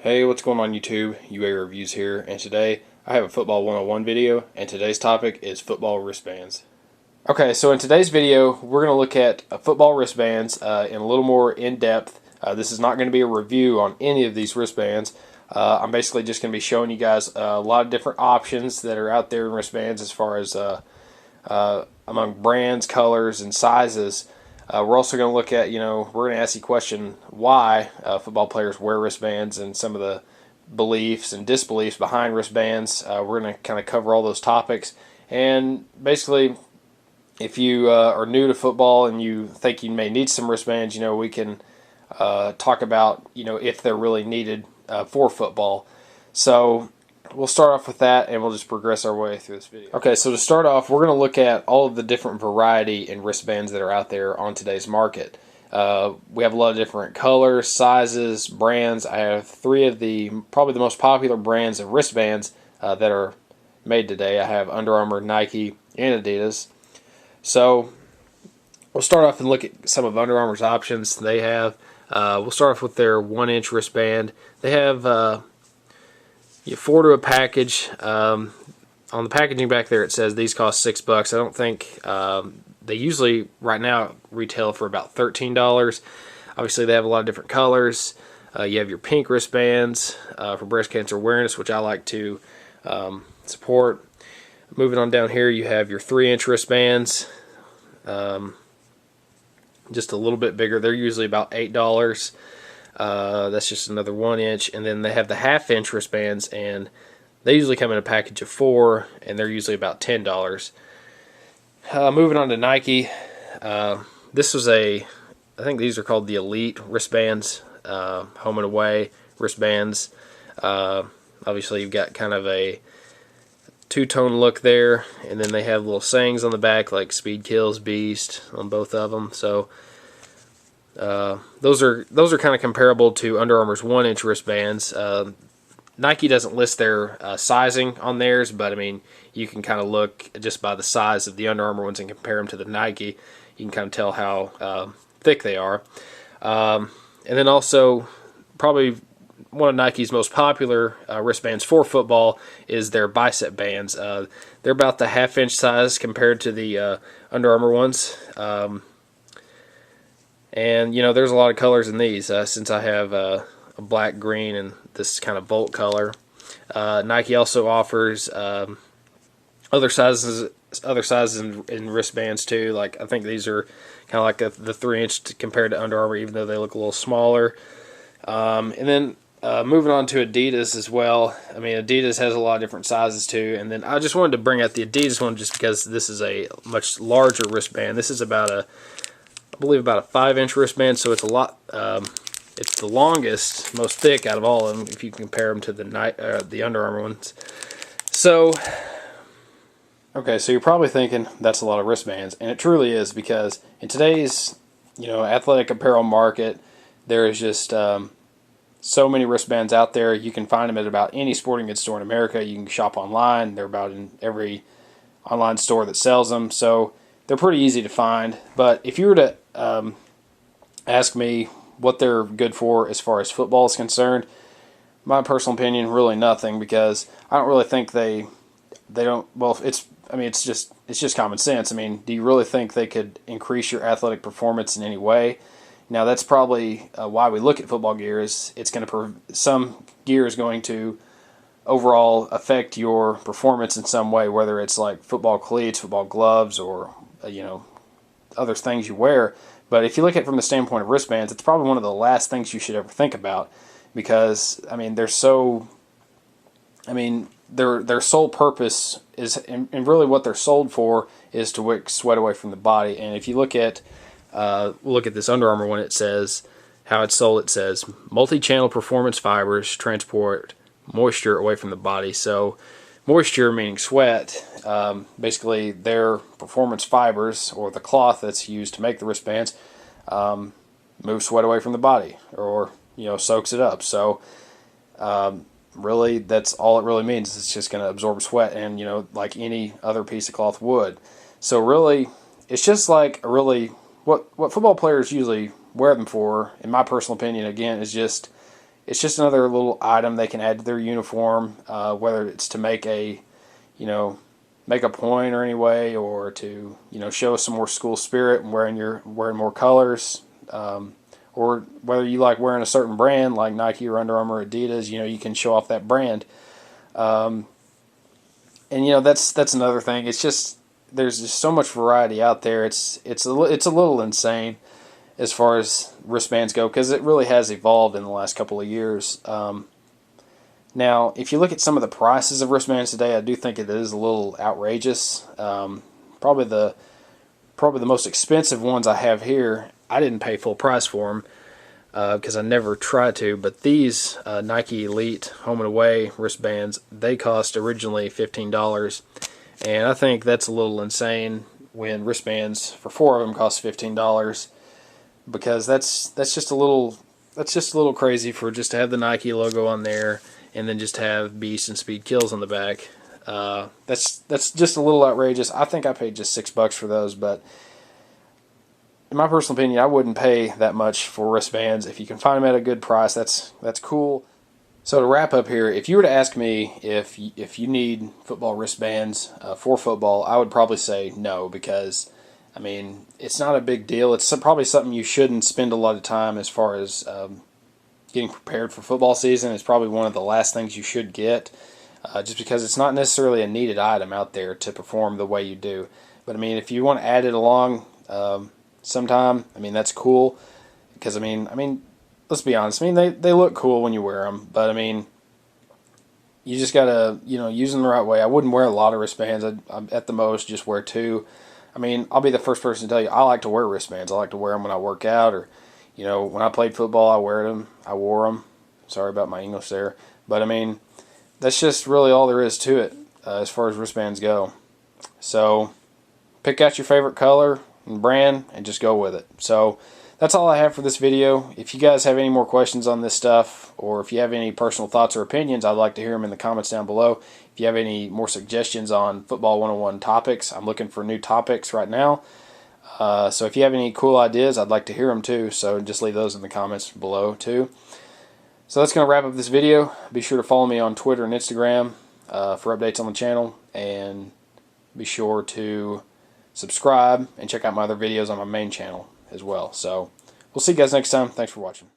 Hey, what's going on YouTube? UA Reviews here, and today I have a Football 101 video, and today's topic is football wristbands. Okay, so in today's video, we're going to look at football wristbands in a little more in-depth. This is not going to be a review on any of these wristbands. I'm basically just going to be showing you guys a lot of different options that are out there in wristbands as far as among brands, colors, and sizes. We're also going to look at, we're going to ask the question why football players wear wristbands and some of the beliefs and disbeliefs behind wristbands. We're going to kind of cover all those topics. And basically, if you are new to football and you think you may need some wristbands, we can talk about, if they're really needed for football. So we'll start off with that, and we'll just progress our way through this video. Okay, so to start off, we're going to look at all of the different variety in wristbands that are out there on today's market. We have a lot of different colors, sizes, brands. I have three of probably the most popular brands of wristbands that are made today. I have Under Armour, Nike, and Adidas. So we'll start off and look at some of Under Armour's options they have. We'll start off with their 1-inch wristband. They have you 4 to a package. On the packaging back there it says these cost $6. I don't think they usually right now retail for about $13. Obviously they have a lot of different colors. You have your pink wristbands for breast cancer awareness, which I like to support. Moving on down here, you have your 3-inch wristbands, just a little bit bigger. They're usually about $8. That's just another 1-inch, and then they have the 1/2-inch wristbands, and they usually come in a package of 4, and they're usually about $10. Moving on to Nike, this was I think these are called the Elite wristbands, home and away wristbands. Obviously you've got kind of a two-tone look there, and then they have little sayings on the back like "Speed Kills Beast" on both of them. So those are kind of comparable to Under Armour's 1-inch wristbands. Nike doesn't list their sizing on theirs, but I mean you can kind of look just by the size of the Under Armour ones and compare them to the Nike. You can kind of tell how thick they are. And then also probably one of Nike's most popular wristbands for football is their Bicep Bands. They're about the 1/2-inch size compared to the Under Armour ones. And there's a lot of colors in these. Since I have a black, green, and this kind of Volt color, Nike also offers other sizes in wristbands too. Like I think these are kind of like the 3-inch compared to Under Armour, even though they look a little smaller. And then moving on to Adidas as well. I mean, Adidas has a lot of different sizes too. And then I just wanted to bring out the Adidas one just because this is a much larger wristband. This is about I believe about a 5-inch wristband, so it's a lot. It's the longest, most thick out of all of them if you compare them to the Under Armour ones. So, okay, so you're probably thinking that's a lot of wristbands, and it truly is, because in today's athletic apparel market, there is just so many wristbands out there. You can find them at about any sporting goods store in America. You can shop online. They're about in every online store that sells them. So they're pretty easy to find. But if you were to ask me what they're good for as far as football is concerned, my personal opinion, really nothing, because I don't really think they don't. Well, it's just common sense. I mean, do you really think they could increase your athletic performance in any way? Now that's probably why we look at football gear. Is it's going to some gear is going to overall affect your performance in some way, whether it's like football cleats, football gloves, or other things you wear. But if you look at it from the standpoint of wristbands, it's probably one of the last things you should ever think about, because I mean their sole purpose is, and really what they're sold for, is to wick sweat away from the body. And if you look at this Under Armour one, it says how it's sold. It says multi-channel performance fibers transport moisture away from the body. So moisture meaning sweat. Basically their performance fibers, or the cloth that's used to make the wristbands, moves sweat away from the body, or soaks it up. So really that's all it really means. It's just going to absorb sweat, and like any other piece of cloth would. So really it's just like what football players usually wear them for, in my personal opinion, again, is just it's just another little item they can add to their uniform, whether it's to make a, make a point or any way, or to, show some more school spirit and wearing more colors, or whether you like wearing a certain brand like Nike or Under Armour or Adidas, you can show off that brand. And that's another thing. It's just there's just so much variety out there. It's a little insane as far as wristbands go, because it really has evolved in the last couple of years. Now, if you look at some of the prices of wristbands today, I do think it is a little outrageous. Probably the most expensive ones I have here, I didn't pay full price for them because I never tried to. But these Nike Elite Home and Away wristbands, they cost originally $15, and I think that's a little insane when wristbands for 4 of them cost $15, because that's just a little crazy for just to have the Nike logo on there and then just have Beast and Speed Kills on the back. That's just a little outrageous. I think I paid just $6 for those, but in my personal opinion, I wouldn't pay that much for wristbands. If you can find them at a good price, that's cool. So to wrap up here, if you were to ask me if you need football wristbands for football, I would probably say no, because I mean, it's not a big deal. It's probably something you shouldn't spend a lot of time as far as getting prepared for football season. It's probably one of the last things you should get, just because it's not necessarily a needed item out there to perform the way you do. But I mean, if you want to add it along sometime, I mean, that's cool, because I mean, let's be honest. I mean, they look cool when you wear them, but I mean, you just gotta use them the right way. I wouldn't wear a lot of wristbands. I'd at the most just wear 2. I mean, I'll be the first person to tell you, I like to wear wristbands. I like to wear them when I work out, or, when I played football, I wore them. Sorry about my English there. But, I mean, that's just really all there is to it as far as wristbands go. So, pick out your favorite color and brand and just go with it. So, that's all I have for this video. If you guys have any more questions on this stuff, or if you have any personal thoughts or opinions, I'd like to hear them in the comments down below. If you have any more suggestions on Football 101 topics, I'm looking for new topics right now. So if you have any cool ideas, I'd like to hear them too. So just leave those in the comments below too. So that's going to wrap up this video. Be sure to follow me on Twitter and Instagram for updates on the channel. And be sure to subscribe and check out my other videos on my main channel as well. So we'll see you guys next time. Thanks for watching.